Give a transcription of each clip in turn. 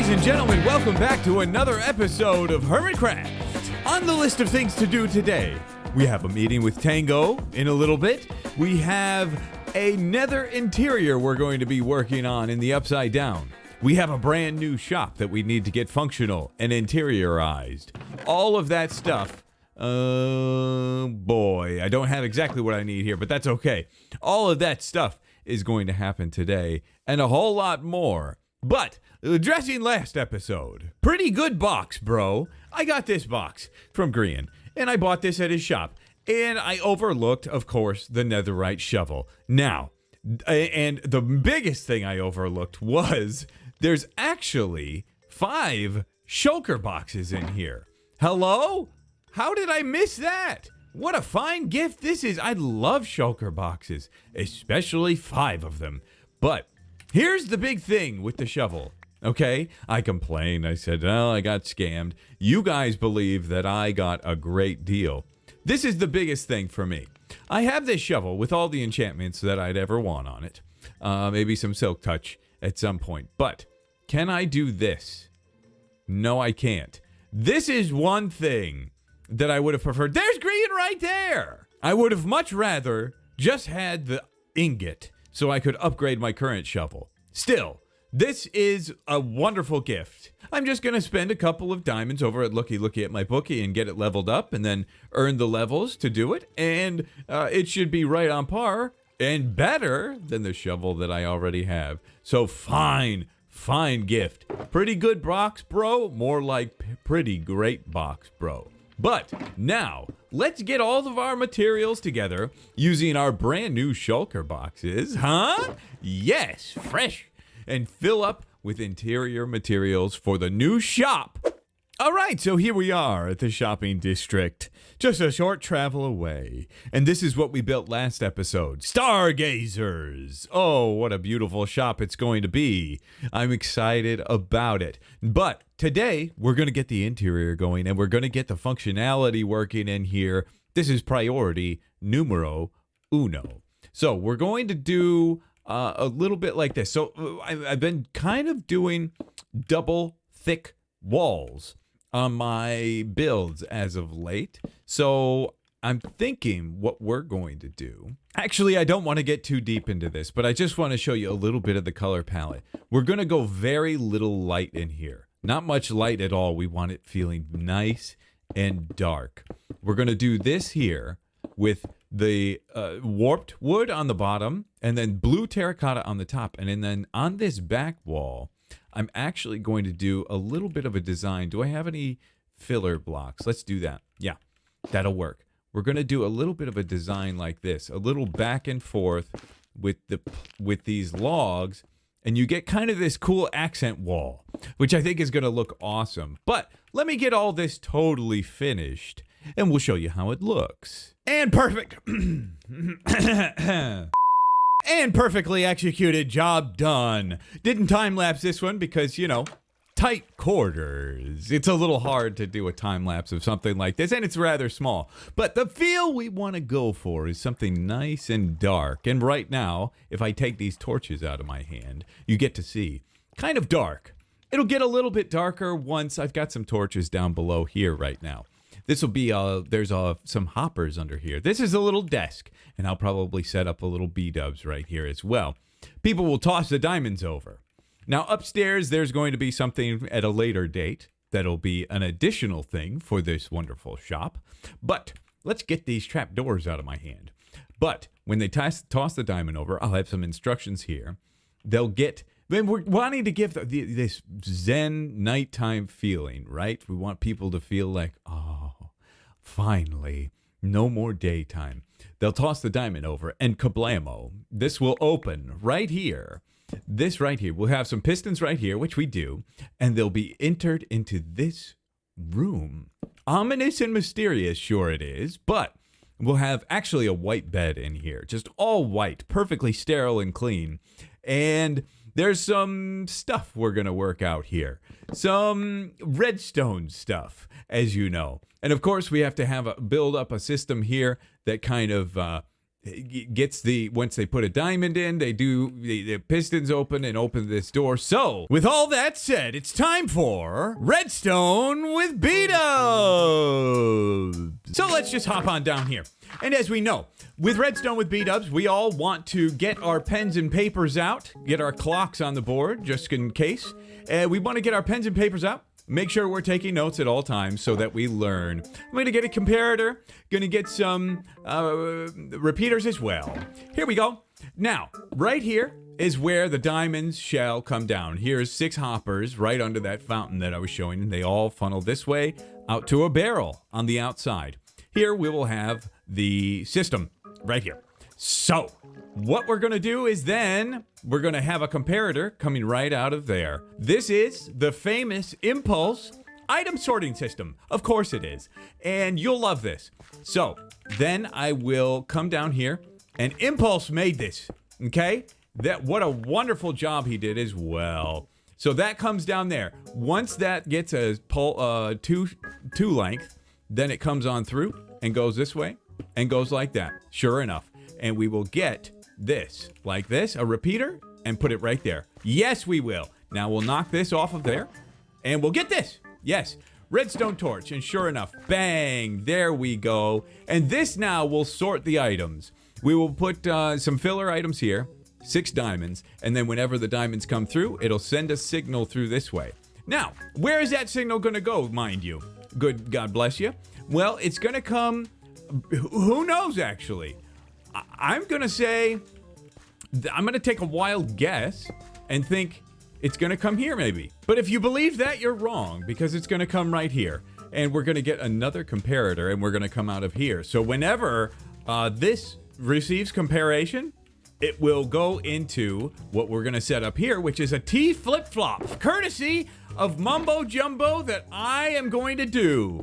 Ladies and gentlemen, welcome back to another episode of Hermitcraft. On the list of things to do today, we have a meeting with Tango in a little bit. We have a nether interior we're going to be working on in the Upside Down. We have a brand new shop that we need to get functional and interiorized. All of that stuff. Boy, I don't have exactly what I need here, but that's okay. All of that stuff is going to happen today, and a whole lot more. But, addressing last episode, pretty good box, bro. I got this box from Grian, and I bought this at his shop, and I overlooked, of course, the netherite shovel. Now, and the biggest thing I overlooked was there's actually 5 shulker boxes in here. Hello? How did I miss that? What a fine gift this is. I love shulker boxes, especially 5 of them. But here's the big thing with the shovel, okay? I complained. I said, oh, I got scammed. You guys believe that I got a great deal. This is the biggest thing for me. I have this shovel with all the enchantments that I'd ever want on it. Maybe some silk touch at some point. But can I do this? No, I can't. This is one thing that I would have preferred. There's Grian right there. I would have much rather just had the ingot so I could upgrade my current shovel. Still, this is a wonderful gift. I'm just going to spend a couple of diamonds over at Looky at my bookie and get it leveled up and then earn the levels to do it. And it should be right on par and better than the shovel that I already have. So fine gift. Pretty good box, bro. More like pretty great box, bro. But now, let's get all of our materials together using our brand new shulker boxes, huh? Yes, fresh, and fill up with interior materials for the new shop. All right, so here we are at the shopping district, just a short travel away. And this is what we built last episode, Stargazers. Oh, what a beautiful shop it's going to be. I'm excited about it. But today, we're going to get the interior going, and we're going to get the functionality working in here. This is priority numero uno. So we're going to do a little bit like this. So I've been kind of doing double thick walls on my builds as of late. So I'm thinking what we're going to do. Actually, I don't want to get too deep into this, but I just want to show you a little bit of the color palette. We're going to go very little light in here. Not much light at all. We want it feeling nice and dark. We're going to do this here with the warped wood on the bottom and then blue terracotta on the top. And then on this back wall, I'm actually going to do a little bit of a design. Do I have any filler blocks? Let's do that. Yeah, that'll work. We're going to do a little bit of a design like this, a little back and forth with these logs, and you get kind of this cool accent wall, which I think is going to look awesome. But let me get all this totally finished, and we'll show you how it looks. And perfect. And perfectly executed, job done. Didn't time-lapse this one because, you know, tight quarters. It's a little hard to do a time-lapse of something like this, and it's rather small. But the feel we want to go for is something nice and dark. And right now, if I take these torches out of my hand, you get to see kind of dark. It'll get a little bit darker once I've got some torches down below here right now. This will be, there's some hoppers under here. This is a little desk, and I'll probably set up a little B-dubs right here as well. People will toss the diamonds over. Now, upstairs, there's going to be something at a later date that'll be an additional thing for this wonderful shop. But let's get these trapdoors out of my hand. But when they toss the diamond over, I'll have some instructions here. They'll get... Then we're wanting to give this zen nighttime feeling, right? We want people to feel like, oh, finally, no more daytime. They'll toss the diamond over, and kablamo. This will open right here. This right here. We'll have some pistons right here, which we do, and they'll be entered into this room. Ominous and mysterious, sure it is, but we'll have actually a white bed in here. Just all white, perfectly sterile and clean. And there's some stuff we're going to work out here. Some redstone stuff, as you know. And of course, we have to build up a system here that kind of once they put a diamond in, the pistons open and open this door. So, with all that said, it's time for redstone with B-dubs. So let's just hop on down here. And as we know, with redstone with B-dubs, we all want to get our pens and papers out, get our clocks on the board, just in case. We want to get our pens and papers out. Make sure we're taking notes at all times so that we learn. I'm going to get a comparator, going to get some repeaters as well. Here we go. Now, right here is where the diamonds shall come down. Here's 6 hoppers right under that fountain that I was showing, and they all funnel this way out to a barrel on the outside. Here we will have the system right here. So, what we're going to do is then we're going to have a comparator coming right out of there. This is the famous Impulse item sorting system. Of course it is. And you'll love this. So, then I will come down here, and Impulse made this. Okay? What a wonderful job he did as well. So that comes down there. Once that gets a two length, then it comes on through and goes this way and goes like that. Sure enough. And we will get this, like this, a repeater, and put it right there. Yes, we will. Now we'll knock this off of there, and we'll get this. Yes, redstone torch, and sure enough, bang, there we go. And this now will sort the items. We will put some filler items here, 6 diamonds, and then whenever the diamonds come through, it'll send a signal through this way. Now, where is that signal going to go, mind you? Good, God bless you. Well, it's going to come, who knows, actually. I'm going to say, I'm going to take a wild guess and think it's going to come here maybe. But if you believe that, you're wrong, because it's going to come right here. And we're going to get another comparator, and we're going to come out of here. So whenever this receives comparison, it will go into what we're going to set up here, which is a T flip-flop, courtesy of Mumbo Jumbo that I am going to do.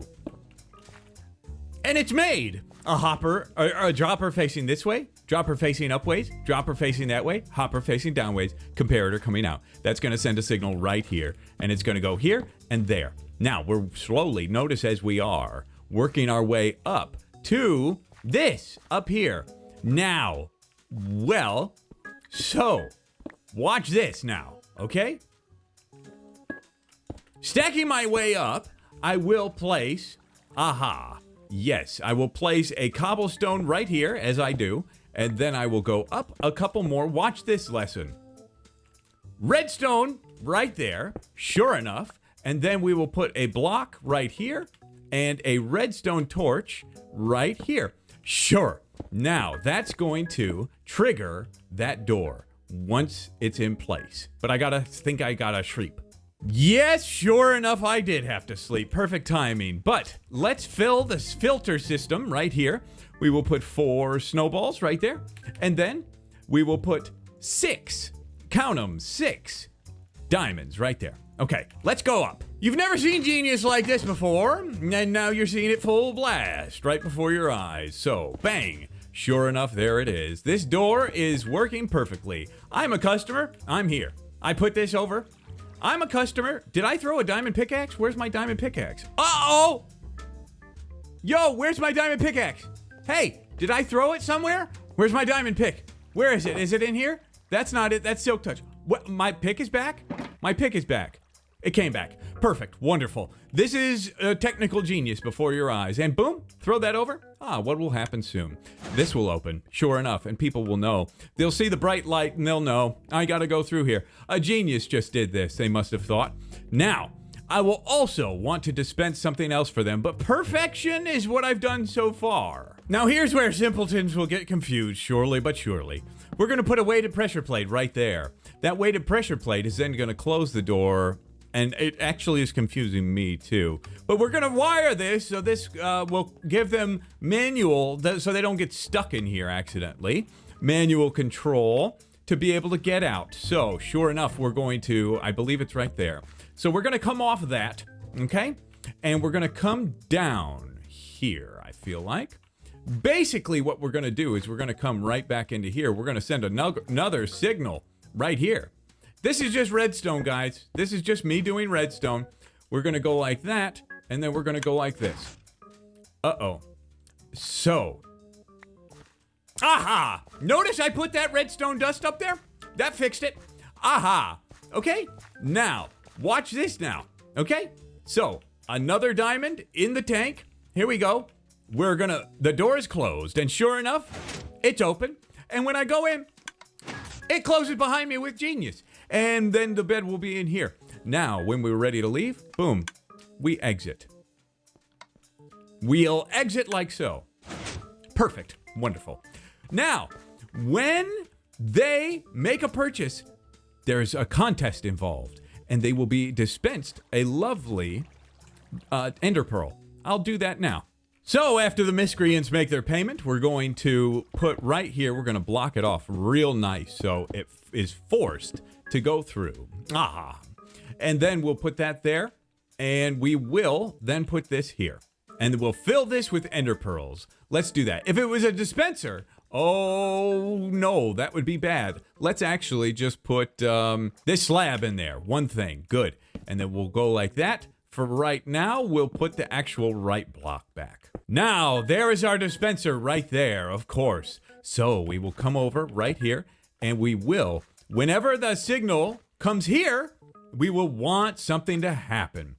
And it's made. A hopper, a dropper facing this way, dropper facing upways, dropper facing that way, hopper facing downways, comparator coming out. That's going to send a signal right here, and it's going to go here and there. Now, we're slowly, notice as we are, working our way up to this up here. Now, well, so, watch this now, okay? Stacking my way up, I will place, yes, I will place a cobblestone right here, as I do, and then I will go up a couple more. Watch this lesson. Redstone right there, sure enough, and then we will put a block right here and a redstone torch right here. Sure. Now, that's going to trigger that door once it's in place. But I gotta sleep. Yes, sure enough, I did have to sleep. Perfect timing. But let's fill this filter system right here. We will put 4 snowballs right there. And then we will put 6, count them, 6 diamonds right there. Okay, let's go up. You've never seen genius like this before, and now you're seeing it full blast right before your eyes. So, bang. Sure enough, there it is. This door is working perfectly. I'm a customer. I'm here. I put this over. I'm a customer. Did I throw a diamond pickaxe? Where's my diamond pickaxe? Uh-oh! Yo, where's my diamond pickaxe? Hey, did I throw it somewhere? Where's my diamond pick? Where is it? Is it in here? That's not it. That's silk touch. What? My pick is back? My pick is back. It came back. Perfect. Wonderful. This is a technical genius before your eyes. And boom, throw that over. What will happen soon? This will open, sure enough, and people will know. They'll see the bright light and they'll know, I gotta go through here. A genius just did this, they must have thought. Now, I will also want to dispense something else for them, but perfection is what I've done so far. Now here's where simpletons will get confused, surely but surely. We're gonna put a weighted pressure plate right there. That weighted pressure plate is then gonna close the door. And it actually is confusing me too. But we're gonna wire this so this will give them manual, so they don't get stuck in here accidentally. Manual control to be able to get out. So sure enough, we're going to, I believe it's right there. So we're gonna come off of that, okay? And we're gonna come down here, I feel like. Basically what we're gonna do is we're gonna come right back into here. We're gonna send another signal right here. This is just redstone, guys. This is just me doing redstone. We're going to go like that, and then we're going to go like this. Uh-oh. So, Aha! Notice I put that redstone dust up there? That fixed it. Aha! Okay, now, watch this now. Okay, so another diamond in the tank. Here we go. The door is closed, and sure enough, it's open. And when I go in, it closes behind me with genius. And then the bed will be in here. Now, when we're ready to leave, boom, we exit. We'll exit like so. Perfect. Wonderful. Now, when they make a purchase, there's a contest involved, and they will be dispensed a lovely ender pearl. I'll do that now. So after the miscreants make their payment, we're going to put right here, we're going to block it off real nice so it is forced to go through. And then we'll put that there, and we will then put this here. And we'll fill this with ender pearls. Let's do that. If it was a dispenser, oh no, that would be bad. Let's actually just put this slab in there. One thing, good. And then we'll go like that. For right now, we'll put the actual right block back. Now, there is our dispenser right there, of course. So we will come over right here, and we will, whenever the signal comes here, we will want something to happen.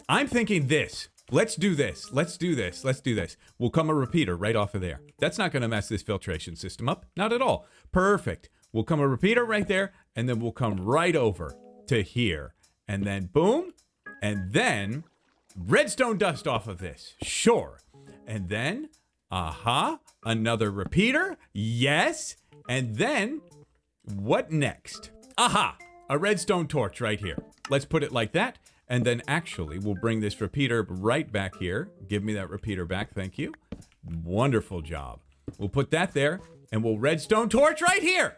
I'm thinking this. Let's do this. Let's do this. Let's do this. We'll come a repeater right off of there. That's not going to mess this filtration system up. Not at all. Perfect. We'll come a repeater right there, and then we'll come right over to here. And then boom. And then redstone dust off of this. Sure. And then, another repeater. Yes. And then, what next? A redstone torch right here. Let's put it like that. And then actually, we'll bring this repeater right back here. Give me that repeater back, thank you. Wonderful job. We'll put that there, and we'll redstone torch right here.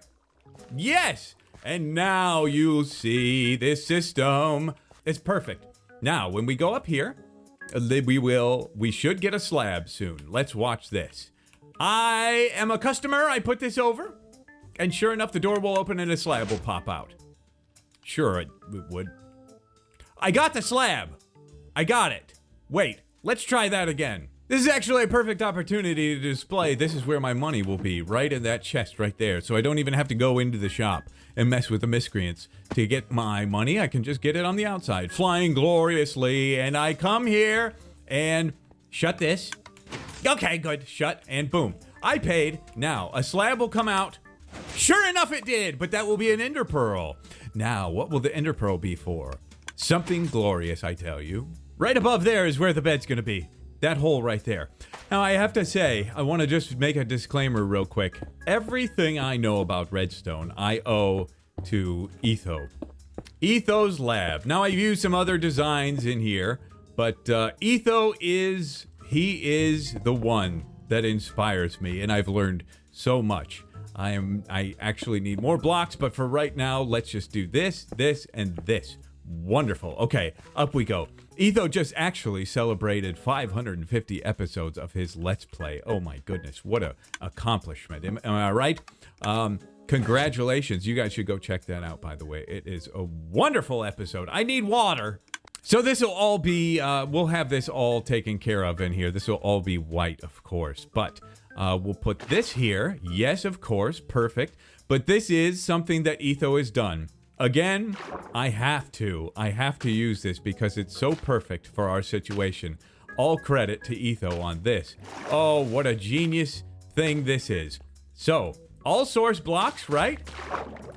Yes! And now you'll see this system. It's perfect. Now, when we go up here, we should get a slab soon. Let's watch this. I am a customer. I put this over. And sure enough, the door will open and a slab will pop out. Sure, it would. I got the slab. I got it. Wait, let's try that again. This is actually a perfect opportunity to display. This is where my money will be, right in that chest right there. So I don't even have to go into the shop and mess with the miscreants to get my money. I can just get it on the outside, flying gloriously. And I come here and shut this. Okay, good. Shut and boom. I paid. Now, a slab will come out. Sure enough, it did, but that will be an ender pearl. Now, what will the ender pearl be for? Something glorious, I tell you. Right above there is where the bed's gonna be. That hole right there. Now, I have to say, I want to just make a disclaimer real quick. Everything I know about redstone, I owe to Etho. Etho's lab. Now, I've used some other designs in here, but Etho is the one that inspires me, and I've learned so much. I actually need more blocks, but for right now, let's just do this, this, and this. Wonderful. Okay, up we go. Etho just actually celebrated 550 episodes of his Let's Play. Oh my goodness, what a accomplishment. Am I right? Congratulations. You guys should go check that out, by the way. It is a wonderful episode. I need water. So this will all be, we'll have this all taken care of in here. This will all be white, of course, but we'll put this here. Yes, of course, perfect. But this is something that Etho has done. Again, I have to use this because it's so perfect for our situation. All credit to Etho on this. Oh, what a genius thing this is. So, all source blocks, right?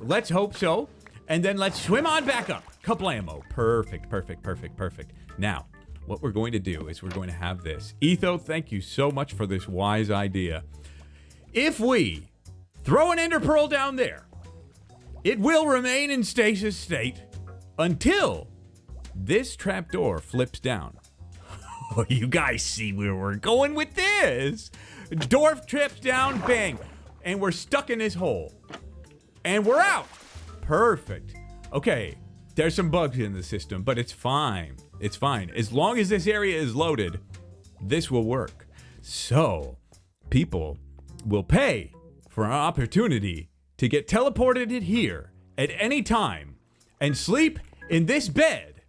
Let's hope so. And then let's swim on back up. Kablamo. Perfect, perfect, perfect, perfect. Now, what we're going to do is we're going to have this. Etho, thank you so much for this wise idea. If we throw an ender pearl down there, it will remain in stasis state until this trapdoor flips down. Oh, you guys see where we're going with this. Door trips down, bang, and we're stuck in this hole. And we're out. Perfect. Okay, there's some bugs in the system, but it's fine. It's fine. As long as this area is loaded, this will work. So, people will pay for an opportunity to get teleported in here at any time and sleep in this bed.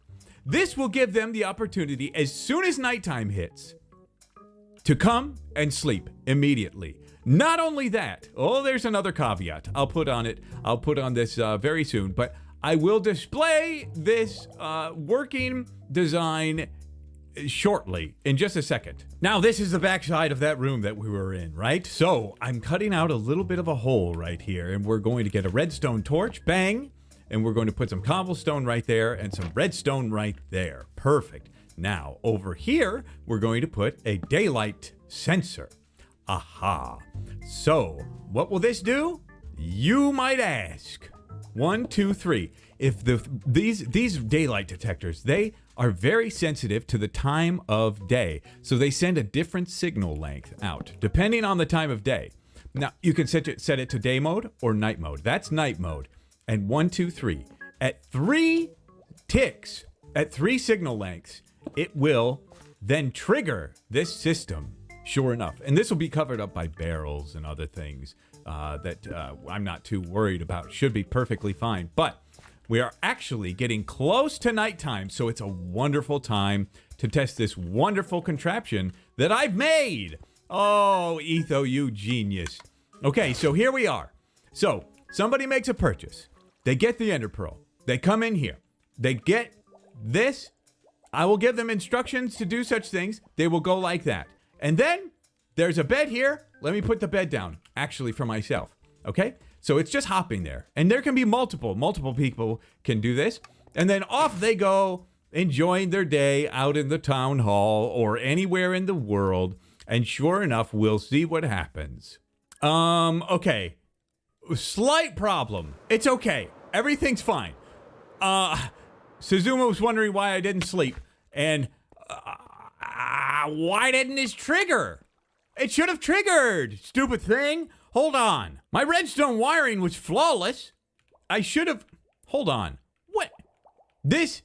This will give them the opportunity as soon as nighttime hits to come and sleep immediately. Not only that, there's another caveat. I'll put on this very soon, but I will display this working design shortly, in just a second. Now, this is the backside of that room that we were in, right? So I'm cutting out a little bit of a hole right here, and we're going to get a redstone torch, bang, and we're going to put some cobblestone right there and some redstone right there. Perfect. Now, over here, we're going to put a daylight sensor. Aha. So, what will this do? You might ask. 1, 2, 3. If these daylight detectors, they are very sensitive to the time of day. So they send a different signal length out, depending on the time of day. Now, you can set it to day mode or night mode. That's night mode. And 1, 2, 3. At 3 ticks, at 3 signal lengths, it will then trigger this system. Sure enough. And this will be covered up by barrels and other things that I'm not too worried about. Should be perfectly fine. But we are actually getting close to nighttime, so it's a wonderful time to test this wonderful contraption that I've made. Oh, Etho, you genius. Okay, so here we are. So somebody makes a purchase. They get the ender pearl. They come in here. They get this. I will give them instructions to do such things. They will go like that. And then there's a bed here. Let me put the bed down, actually, for myself. Okay? So it's just hopping there. And there can be multiple people can do this. And then off they go, enjoying their day out in the town hall or anywhere in the world. And sure enough, we'll see what happens. Okay. Slight problem. It's okay. Everything's fine. Suzuma was wondering why I didn't sleep. And why didn't this trigger? It should have triggered, stupid thing. Hold on. My redstone wiring was flawless. I should have... Hold on. What? This...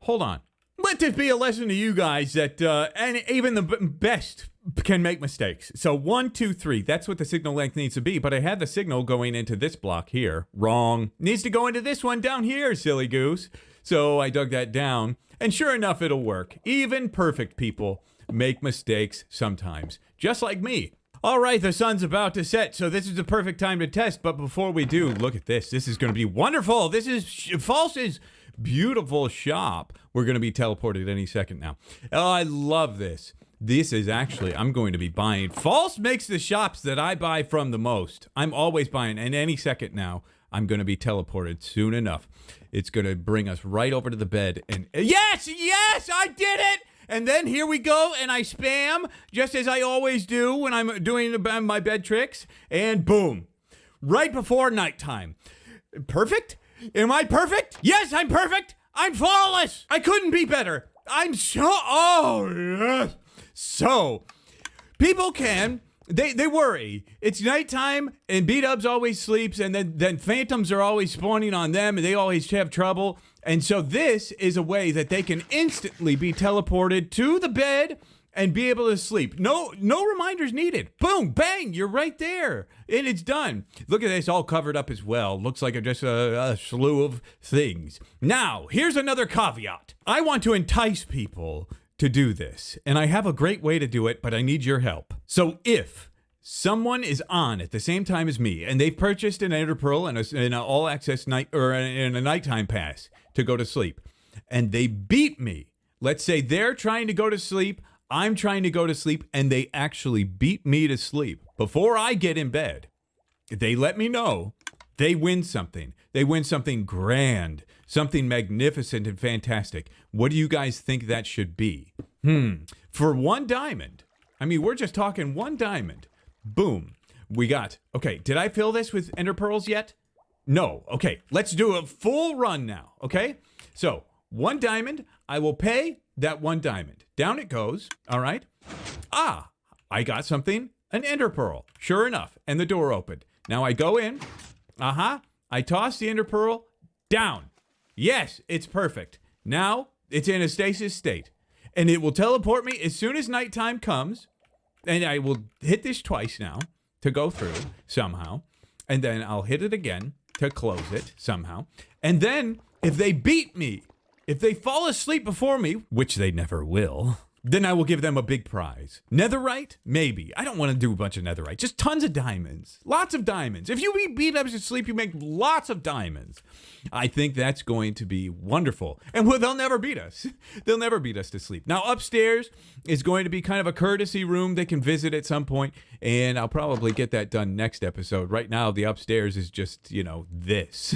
Hold on. Let this be a lesson to you guys that and even the best can make mistakes. So 1, 2, 3. That's what the signal length needs to be. But I had the signal going into this block here. Wrong. Needs to go into this one down here, silly goose. So I dug that down. And sure enough, it'll work. Even perfect people make mistakes sometimes. Just like me. All right, the sun's about to set, so this is the perfect time to test. But before we do, look at this. This is going to be wonderful. This is False's beautiful shop. We're going to be teleported any second now. Oh, I love this. This is actually, I'm going to be buying. False makes the shops that I buy from the most. I'm always buying, and any second now, I'm going to be teleported soon enough. It's going to bring us right over to the bed. And yes, I did it. And then here we go, and I spam, just as I always do when I'm doing my bed tricks, and boom, right before nighttime. Perfect? Am I perfect? Yes, I'm perfect. I'm flawless. I couldn't be better. Oh, yes. So, people they worry. It's nighttime, and B-Dubs always sleeps, and then phantoms are always spawning on them, and they always have trouble. And so this is a way that they can instantly be teleported to the bed and be able to sleep. No reminders needed. Boom, bang, you're right there. And it's done. Look at this, all covered up as well. Looks like just a slew of things. Now, here's another caveat. I want to entice people to do this. And I have a great way to do it, but I need your help. So if someone is on at the same time as me, and they've purchased an ender pearl and an all-access night or in a nighttime pass to go to sleep, and they beat me. Let's say they're trying to go to sleep, I'm trying to go to sleep, and they actually beat me to sleep before I get in bed. They let me know. They win something. They win something grand, something magnificent and fantastic. What do you guys think that should be? For 1 diamond. I mean, we're just talking 1 diamond. Boom. We got, okay, did I fill this with ender pearls yet? No. Okay, let's do a full run now, okay? So, 1 diamond, I will pay that 1 diamond. Down it goes, all right? I got something, an ender pearl, sure enough, and the door opened. Now I go in, I toss the ender pearl down. Yes, it's perfect. Now, it's in a stasis state, and it will teleport me as soon as nighttime comes, and I will hit this twice now to go through somehow, and then I'll hit it again to close it somehow. And then if they beat me, if they fall asleep before me, which they never will, Then I will give them a big prize. Netherite? Maybe. I don't want to do a bunch of netherite. Just tons of diamonds. Lots of diamonds. If you beat up to sleep, you make lots of diamonds. I think that's going to be wonderful. And well, they'll never beat us. They'll never beat us to sleep. Now, upstairs is going to be kind of a courtesy room they can visit at some point, and I'll probably get that done next episode. Right now, the upstairs is just, this.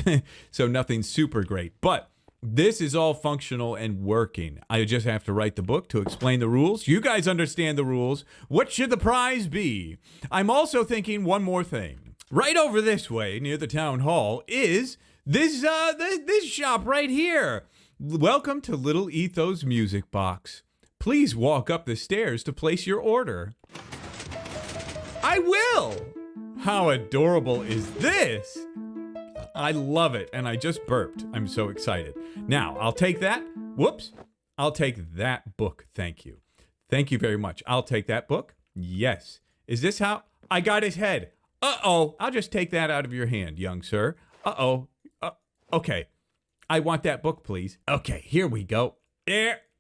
So nothing super great. But this is all functional and working. I just have to write the book to explain the rules. You guys understand the rules. What should the prize be? I'm also thinking one more thing. Right over this way, near the town hall, is this shop right here. Welcome to Little Etho's Music Box. Please walk up the stairs to place your order. I will! How adorable is this? I love it, and I just burped. I'm so excited. Now, I'll take that. Whoops. I'll take that book. Thank you. Thank you very much. I'll take that book. Yes. Is this how? I got his head. Uh-oh. I'll just take that out of your hand, young sir. Uh-oh. Okay. I want that book, please. Okay, here we go. There.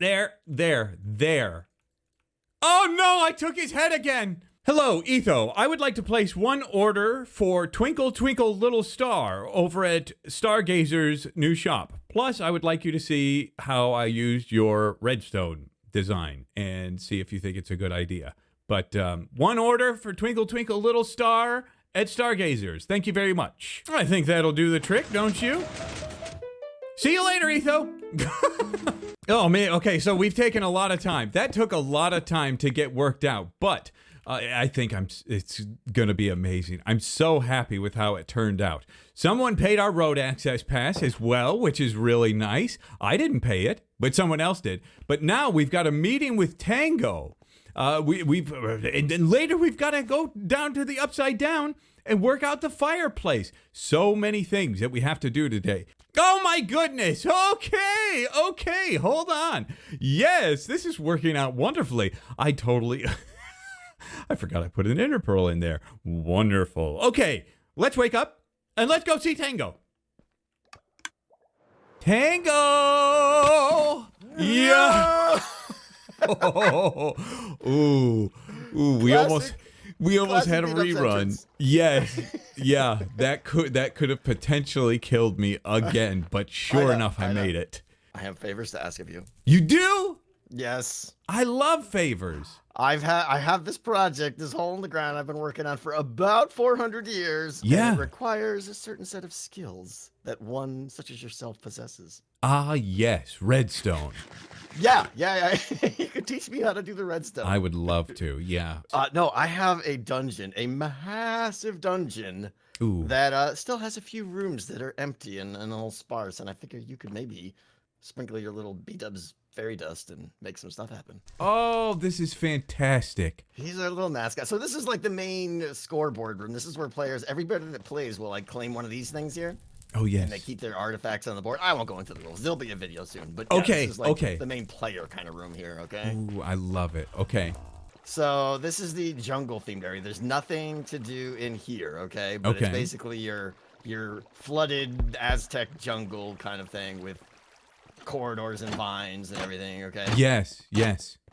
Oh, no, I took his head again. Hello, Etho. I would like to place one order for Twinkle Twinkle Little Star over at Stargazer's new shop. Plus, I would like you to see how I used your redstone design and see if you think it's a good idea. But one order for Twinkle Twinkle Little Star at Stargazer's. Thank you very much. I think that'll do the trick, don't you? See you later, Etho. Oh, man. Okay, so we've taken a lot of time. That took a lot of time to get worked out, but I think it's going to be amazing. I'm so happy with how it turned out. Someone paid our road access pass as well, which is really nice. I didn't pay it, but someone else did. But now we've got a meeting with Tango. And then later we've got to go down to the Upside Down and work out the fireplace. So many things that we have to do today. Oh my goodness. Okay. Hold on. Yes, this is working out wonderfully. I forgot I put an inner pearl in there. Wonderful. Okay, let's wake up and let's go see Tango. Tango! Yeah. Ooh, we almost had a rerun. Yes. Yeah, that could have potentially killed me again, but sure enough, I made it. I have favors to ask of you. You do? Yes. I love favors. I have this project, this hole in the ground I've been working on for about 400 years. Yeah. And it requires a certain set of skills that one such as yourself possesses. Ah, yes. Redstone. Yeah. You could teach me how to do the redstone. I would love to, yeah. No, I have a dungeon, a massive dungeon. Ooh. That still has a few rooms that are empty and a little sparse. And I figure you could maybe sprinkle your little B-dubs fairy dust and make some stuff happen. Oh, this is fantastic. He's our little mascot. So this is like the main scoreboard room. This is where everybody that plays will like claim one of these things here. Oh, yes. And they keep their artifacts on the board. I won't go into the rules. There'll be a video soon. But yeah, okay, this is like the main player kind of room here, okay? Ooh, I love it. Okay. So this is the jungle themed area. There's nothing to do in here, okay? But it's basically your flooded Aztec jungle kind of thing with corridors and vines and everything, okay? Yes.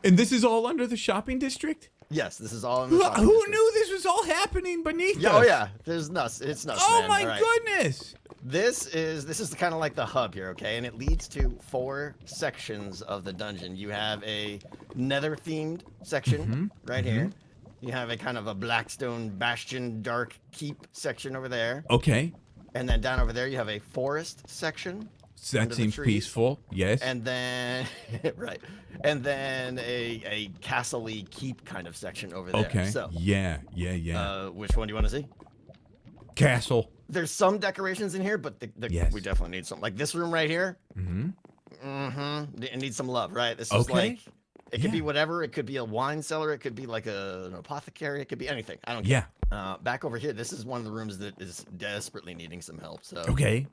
And this is all under the shopping district? Yes, this is all in the shopping Who district. knew this was all happening beneath us? Oh yeah, there's nuts. It's nuts. Oh man. my goodness! This is kind of like the hub here, okay? And it leads to 4 sections of the dungeon. You have a nether themed section right here. You have a kind of a Blackstone Bastion Dark Keep section over there. Okay. And then down over there you have a forest section. So that seems peaceful. Yes. And then right. And then a castle-y keep kind of section over there. Okay. So yeah. Which one do you want to see? Castle. There's some decorations in here, but we definitely need some. Like this room right here. It needs some love, right? This is like, it could be whatever. It could be a wine cellar. It could be like an apothecary. It could be anything. I don't care. Back over here, this is one of the rooms that is desperately needing some help. So Okay.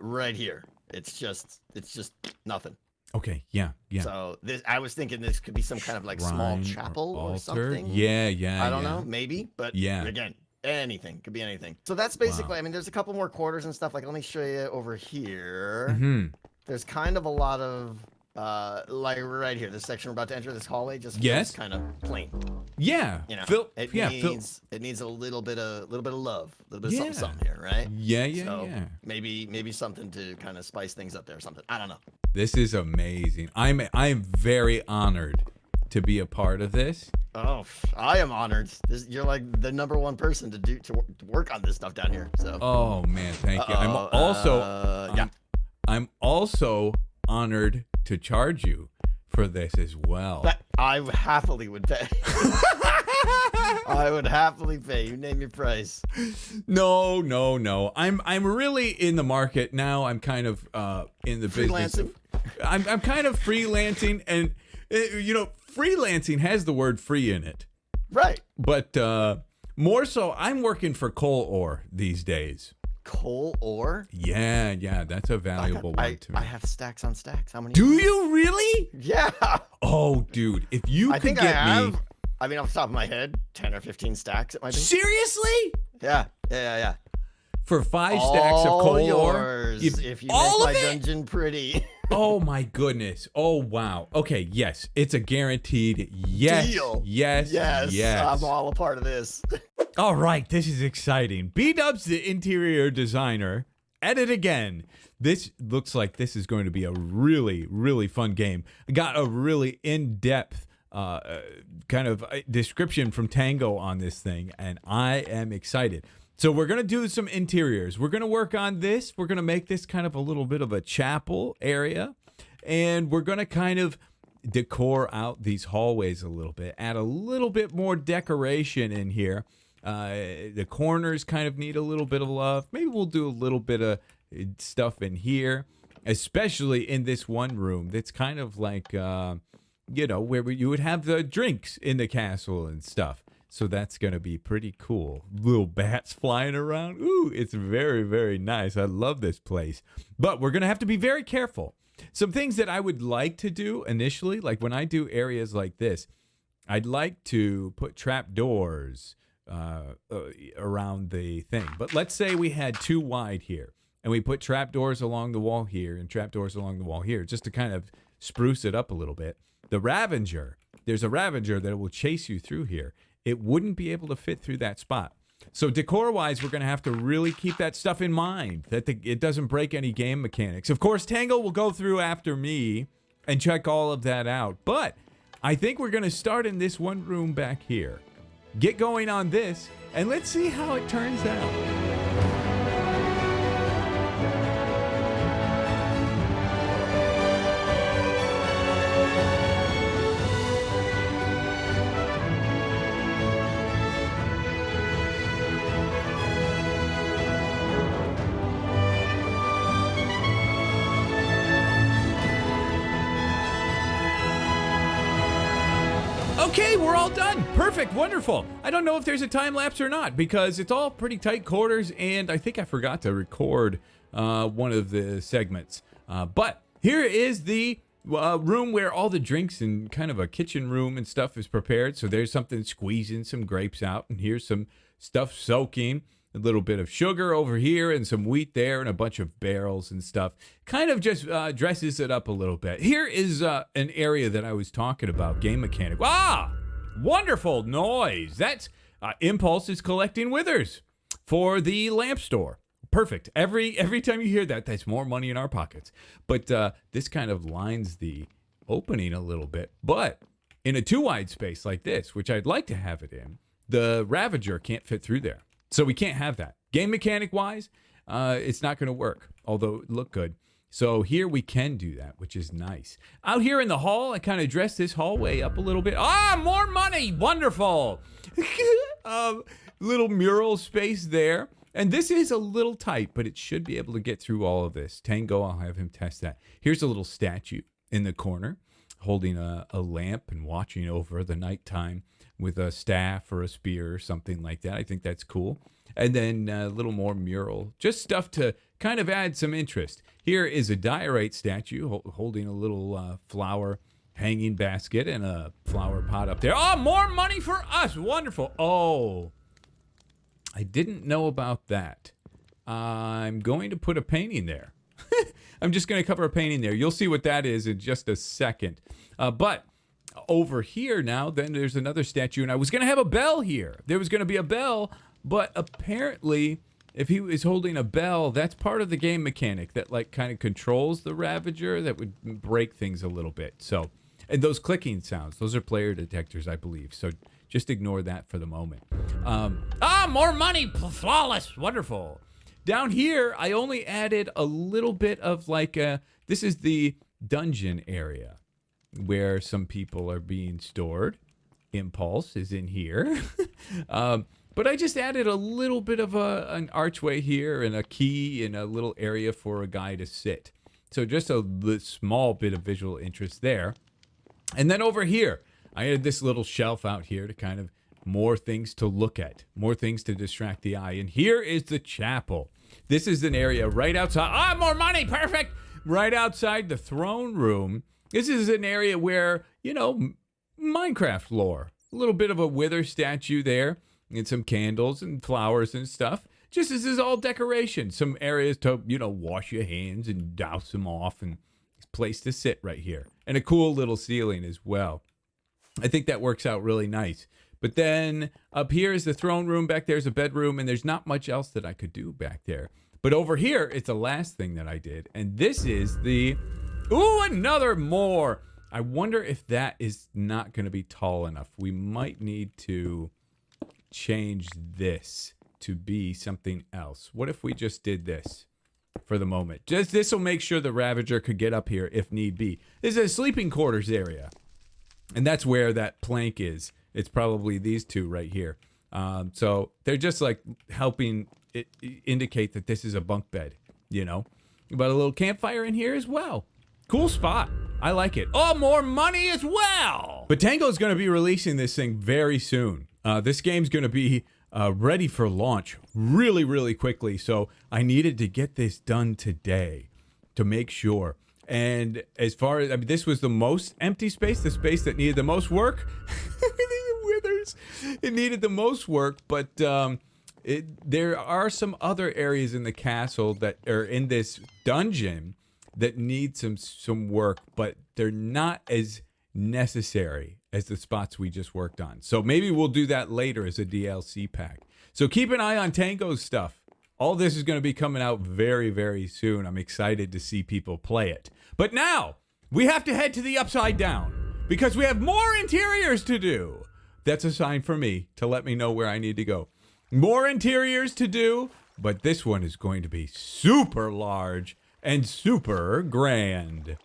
Right here, it's just nothing. Okay. Yeah. So I was thinking this could be some kind of like small chapel or something. Yeah. I don't know, maybe, but again, anything could be anything. So that's basically. I mean, there's a couple more quarters and stuff. Like, let me show you over here. There's kind of a lot of Like right here, this section we're about to enter, this hallway, just yes, kind of plain. Yeah, You know, Phil, it yeah, needs it needs a little bit of love, a little bit Yeah. of something here, right? Yeah, So yeah. maybe something to kind of spice things up there or something. I don't know. This is amazing. I'm very honored to be a part of this. Oh, I am honored. You're like the #1 person to work on this stuff down here. So. Oh man, thank you. I'm also honored to charge you for this as well. I happily would pay. I would happily pay. You name your price. No. I'm really in the market now. I'm kind of in the business. I'm kind of freelancing, and freelancing has the word free in it. Right. But more so, I'm working for coal ore these days. Coal ore? Yeah, that's a valuable one to me. I have stacks on stacks. How many? Do you really? Yeah. Oh, dude, if you could get me. I mean, off the top of my head, 10 or 15 stacks it might be. Seriously? Yeah. For 5 stacks of coal ore? If you make my dungeon pretty. Oh my goodness. Oh wow. Okay, yes. It's a guaranteed yes. Deal. Yes. I'm all a part of this. All right, this is exciting. B-Dub's the interior designer. At it again. This looks like this is going to be a really, really fun game. I got a really in-depth kind of description from Tango on this thing, and I am excited. So we're going to do some interiors. We're going to work on this. We're going to make this kind of a little bit of a chapel area, and we're going to kind of decor out these hallways a little bit, add a little bit more decoration in here. The corners kind of need a little bit of love. Maybe we'll do a little bit of stuff in here, especially in this one room that's kind of like, where you would have the drinks in the castle and stuff. So that's going to be pretty cool. Little bats flying around. Ooh, it's very, very nice. I love this place. But we're going to have to be very careful. Some things that I would like to do initially, like when I do areas like this, I'd like to put trap doors around the thing. But let's say we had 2 wide here, and we put trap doors along the wall here and trap doors along the wall here, just to kind of spruce it up a little bit. The Ravager, there's a Ravager that will chase you through here. It wouldn't be able to fit through that spot. So decor-wise, we're going to have to really keep that stuff in mind, that it doesn't break any game mechanics. Of course, Tango will go through after me and check all of that out. But I think we're going to start in this one room back here. Get going on this, and let's see how it turns out. Okay, we're all done. Perfect, wonderful. I don't know if there's a time lapse or not because it's all pretty tight quarters, and I think I forgot to record one of the segments. But here is the room where all the drinks and kind of a kitchen room and stuff is prepared. So there's something squeezing some grapes out, and here's some stuff soaking. A little bit of sugar over here and some wheat there and a bunch of barrels and stuff. Kind of just dresses it up a little bit. Here is an area that I was talking about, game mechanic. Ah, wonderful noise. That's Impulse is collecting withers for the lamp store. Perfect. Every time you hear that, that's more money in our pockets. But this kind of lines the opening a little bit. But in a 2-wide space like this, which I'd like to have it in, the Ravager can't fit through there. So we can't have that. Game mechanic wise, it's not going to work, although it looked good. So here we can do that, which is nice. Out here in the hall, I kind of dressed this hallway up a little bit. Ah, more money. Wonderful. Little mural space there. And this is a little tight, but it should be able to get through all of this. Tango, I'll have him test that. Here's a little statue in the corner holding a lamp and watching over the nighttime with a staff or a spear or something like that. I think that's cool. And then a little more mural, just stuff to kind of add some interest. Here is a Diorite statue holding a little flower hanging basket and a flower pot up there. Oh, more money for us. Wonderful. Oh, I didn't know about that. I'm going to put a painting there. I'm just going to cover a painting there. You'll see what that is in just a second. But over here now, then there's another statue, and I was going to have a bell here. There was going to be a bell, but apparently, if he was holding a bell, that's part of the game mechanic that like kind of controls the Ravager that would break things a little bit. So, and those clicking sounds, those are player detectors, I believe. So just ignore that for the moment. More money, flawless, wonderful. Down here, I only added a little bit of like this is the dungeon area where some people are being stored. Impulse is in here. But I just added a little bit of an archway here and a key and a little area for a guy to sit. So just a small bit of visual interest there. And then over here, I added this little shelf out here to kind of more things to look at, more things to distract the eye. And here is the chapel. This is an area right outside. More money, perfect. Right outside the throne room. This is an area where, Minecraft lore. A little bit of a wither statue there. And some candles and flowers and stuff. Just as is all decoration. Some areas to, wash your hands and douse them off. And a place to sit right here. And a cool little ceiling as well. I think that works out really nice. But then up here is the throne room. Back there's a bedroom. And there's not much else that I could do back there. But over here, it's the last thing that I did. And this is the... Ooh, another more. I wonder if that is not going to be tall enough. We might need to change this to be something else. What if we just did this for the moment? Just this will make sure the Ravager could get up here if need be. This is a sleeping quarters area. And that's where that plank is. It's probably these two right here. So they're just like helping it indicate that this is a bunk bed, But a little campfire in here as well. Cool spot. I like it. More money as well. But Tango's going to be releasing this thing very soon. This game's going to be ready for launch really, really quickly. So I needed to get this done today to make sure. And as far as, this was the most empty space, the space that needed the most work. Withers. It needed the most work, but there are some other areas in the castle that are in this dungeon that need some work, but they're not as necessary as the spots we just worked on. So maybe we'll do that later as a DLC pack. So keep an eye on Tango's stuff. All this is going to be coming out very, very soon. I'm excited to see people play it. But now, we have to head to the Upside Down because we have more interiors to do. That's a sign for me to let me know where I need to go. More interiors to do, but this one is going to be super large and super grand.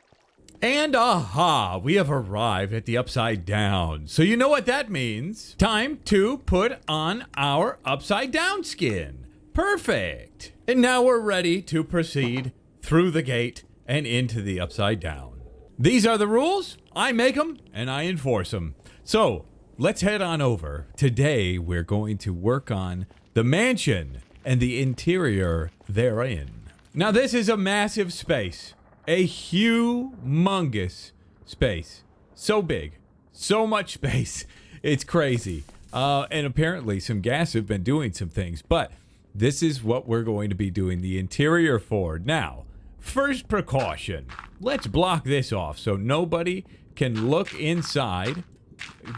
And aha, we have arrived at the Upside Down. So you know what that means. Time to put on our Upside Down skin. Perfect. And now we're ready to proceed through the gate and into the Upside Down. These are the rules. I make them and I enforce them. So let's head on over. Today we're going to work on the mansion and the interior therein. Now this is a massive space. A humongous space. So big. So much space. It's crazy. And apparently some gas have been doing some things. But this is what we're going to be doing the interior for. Now, first precaution. Let's block this off so nobody can look inside.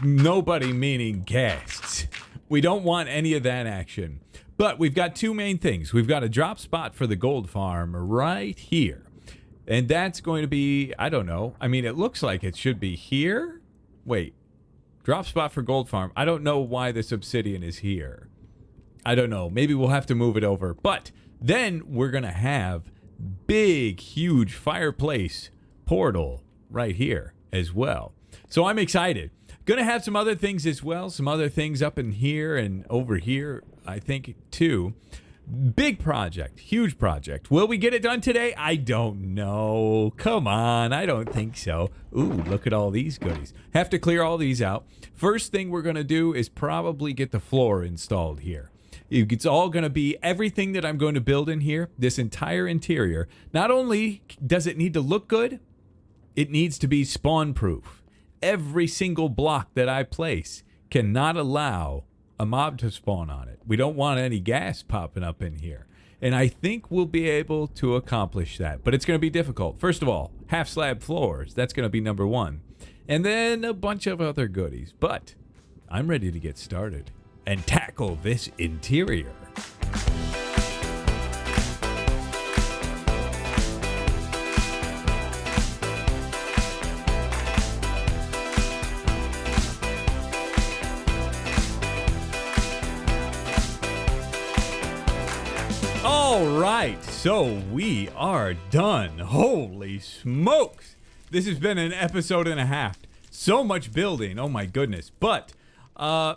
Nobody meaning guests. We don't want any of that action. But we've got two main things. We've got a drop spot for the gold farm right here. And that's going to be, I don't know. It looks like it should be here. Wait. Drop spot for gold farm. I don't know why this obsidian is here. I don't know. Maybe we'll have to move it over. But then we're going to have big, huge fireplace portal right here as well. So I'm excited. Going to have some other things as well. Some other things up in here and over here, I think, too. Big project. Huge project. Will we get it done today? I don't know. Come on. I don't think so. Ooh, look at all these goodies. Have to clear all these out. First thing we're going to do is probably get the floor installed here. It's all going to be everything that I'm going to build in here, this entire interior. Not only does it need to look good, it needs to be spawn proof. Every single block that I place cannot allow a mob to spawn on it. We don't want any gas popping up in here. And I think we'll be able to accomplish that. But it's going to be difficult. First of all, half slab floors. That's going to be number one. And then a bunch of other goodies. But I'm ready to get started and tackle this interior. All right, so we are done. Holy smokes. This has been an episode and a half. So much building. Oh my goodness. But I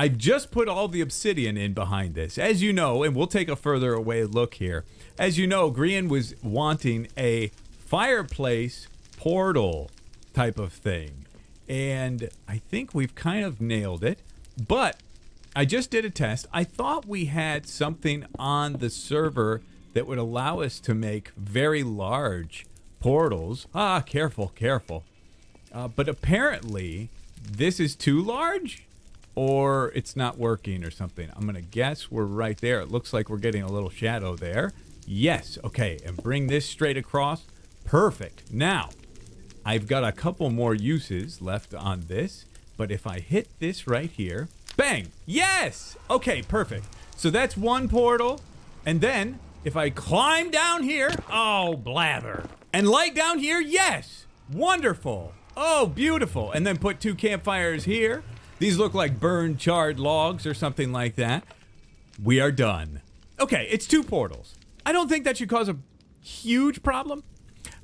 just put all the obsidian in behind this. As you know, and we'll take a further away look here. As you know, Grian was wanting a fireplace portal type of thing. And I think we've kind of nailed it. But I just did a test. I thought we had something on the server that would allow us to make very large portals. Careful. But apparently, this is too large, or it's not working or something. I'm going to guess we're right there. It looks like we're getting a little shadow there. Yes, okay, and bring this straight across. Perfect. Now, I've got a couple more uses left on this, but if I hit this right here, bang! Yes! Okay, perfect. So that's one portal. And then, if I climb down here, oh, blather. And light down here, yes! Wonderful. Oh, beautiful. And then put 2 campfires here. These look like burned, charred logs or something like that. We are done. Okay, it's 2 portals. I don't think that should cause a huge problem.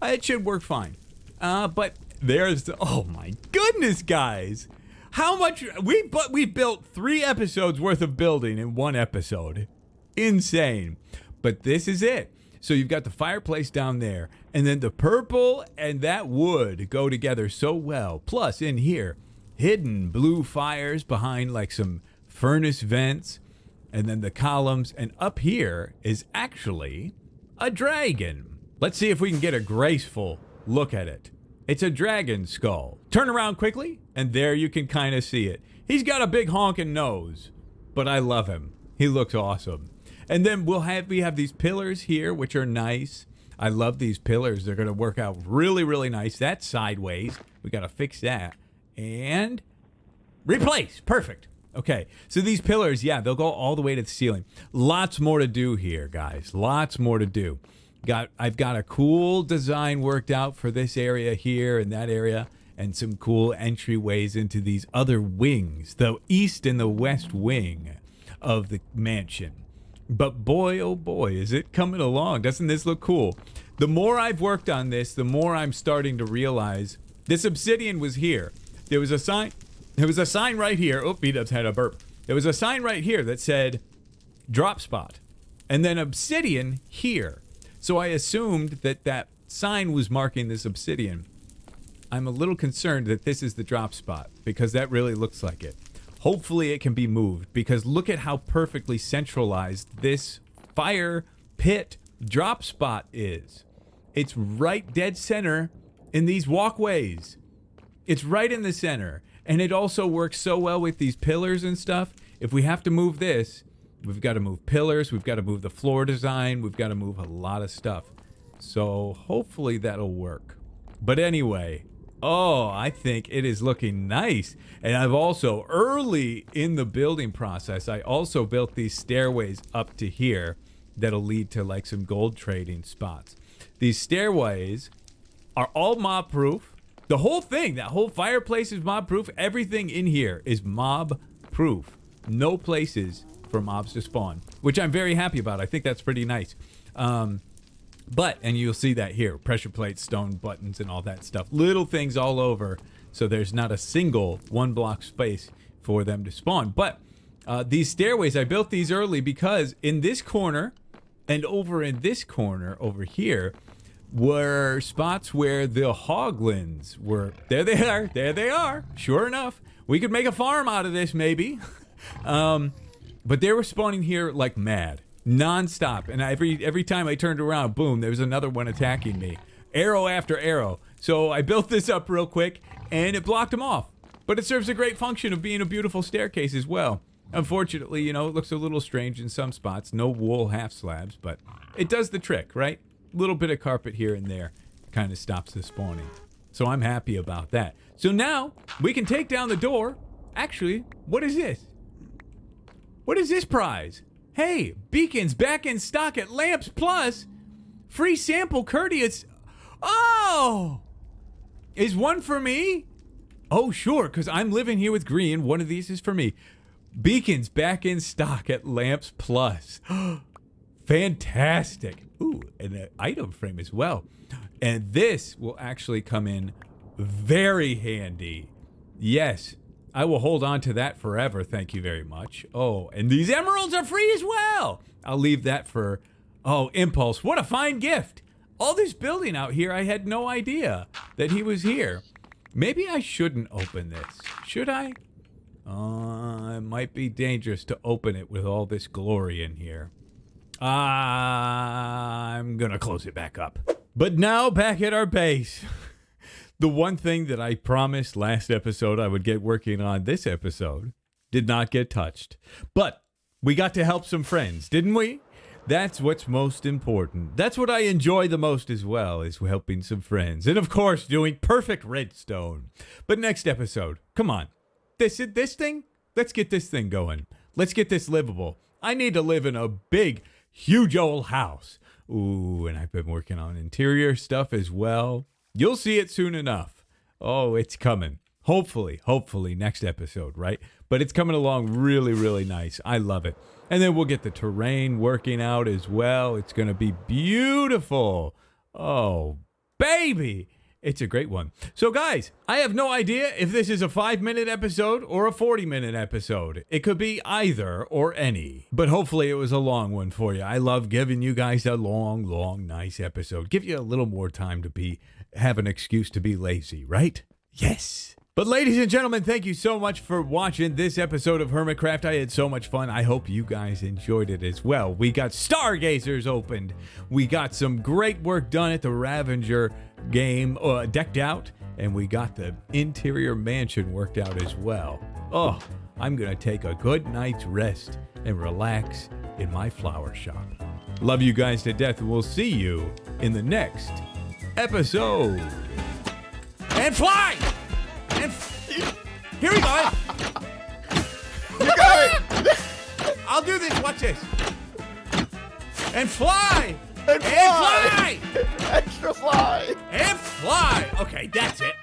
It should work fine. But there's, oh my goodness, guys. How much we built 3 episodes worth of building in 1 episode. Insane. But this is it. So you've got the fireplace down there, and then the purple and that wood go together so well. Plus in here, hidden blue fires behind like some furnace vents, and then the columns, and up here is actually a dragon. Let's see if we can get a graceful look at it. It's a dragon skull. Turn around quickly, and there you can kind of see it. He's got a big honking nose, but I love him. He looks awesome. And then we have these pillars here, which are nice. I love these pillars. They're going to work out really, really nice. That's sideways. We got to fix that. And replace. Perfect. Okay, so these pillars, yeah, they'll go all the way to the ceiling. Lots more to do here, guys. Lots more to do. I've got a cool design worked out for this area here and that area, and some cool entryways into these other wings, the east and the west wing of the mansion. But boy, oh boy, is it coming along. Doesn't this look cool? The more I've worked on this, the more I'm starting to realize this obsidian was here. There was a sign right here. Oh, B-Dubs had a burp. There was a sign right here that said drop spot, and then obsidian here. So I assumed that sign was marking this obsidian. I'm a little concerned that this is the drop spot, because that really looks like it. Hopefully it can be moved, because look at how perfectly centralized this fire pit drop spot is. It's right dead center in these walkways. It's right in the center. And it also works so well with these pillars and stuff. If we have to move this, we've got to move pillars, we've got to move the floor design, we've got to move a lot of stuff. So hopefully that'll work. But anyway, oh, I think it is looking nice. And I've also, early in the building process, I also built these stairways up to here that'll lead to like some gold trading spots. These stairways are all mob proof. The whole thing, that whole fireplace is mob proof. Everything in here is mob proof. No places for mobs to spawn, which I'm very happy about. I think that's pretty nice. And you'll see that here, pressure plates, stone buttons, and all that stuff. Little things all over, so there's not a single 1 block space for them to spawn. But these stairways, I built these early because in this corner and over in this corner over here were spots where the hoglins were. There they are. Sure enough, we could make a farm out of this maybe. But they were spawning here like mad, non-stop. And every time I turned around, boom, there was another one attacking me. Arrow after arrow. So I built this up real quick, and it blocked them off. But it serves a great function of being a beautiful staircase as well. Unfortunately, you know, it looks a little strange in some spots. No wool half slabs, but it does the trick, right? A little bit of carpet here and there kind of stops the spawning. So I'm happy about that. So now we can take down the door. Actually, what is this? What is this prize? Hey, beacons back in stock at Lamps Plus. Free sample courteous. Oh! Is one for me? Oh, sure, because I'm living here with Grian. One of these is for me. Beacons back in stock at Lamps Plus. Fantastic. Ooh, and an item frame as well. And this will actually come in very handy. Yes, I will hold on to that forever. Thank you very much. Oh, and these emeralds are free as well. I'll leave that for, Impulse. What a fine gift. All this building out here, I had no idea that he was here. Maybe I shouldn't open this. Should I? It might be dangerous to open it with all this glory in here. I'm gonna close it back up. But now back at our base. The one thing that I promised last episode I would get working on this episode did not get touched. But we got to help some friends, didn't we? That's what's most important. That's what I enjoy the most as well, is helping some friends. And of course, doing perfect redstone. But next episode, come on. This thing? Let's get this thing going. Let's get this livable. I need to live in a big, huge old house. Ooh, and I've been working on interior stuff as well. You'll see it soon enough. Oh, it's coming. Hopefully next episode, right? But it's coming along really, really nice. I love it. And then we'll get the terrain working out as well. It's going to be beautiful. Oh, baby. It's a great one. So, guys, I have no idea if this is a 5-minute episode or a 40-minute episode. It could be either or any. But hopefully it was a long one for you. I love giving you guys a long, nice episode. Give you a little more time to have an excuse to be lazy, right? Yes. But ladies and gentlemen, thank you so much for watching this episode of Hermitcraft. I had so much fun. I hope you guys enjoyed it as well. We got Stargazers opened. We got some great work done at the Ravager game, decked out. And we got the interior mansion worked out as well. Oh, I'm going to take a good night's rest and relax in my flower shop. Love you guys to death, and we'll see you in the next episode. And fly! And here we go. You got it. I'll do this. Watch this. And fly. And fly. Extra fly. And fly. Okay, that's it.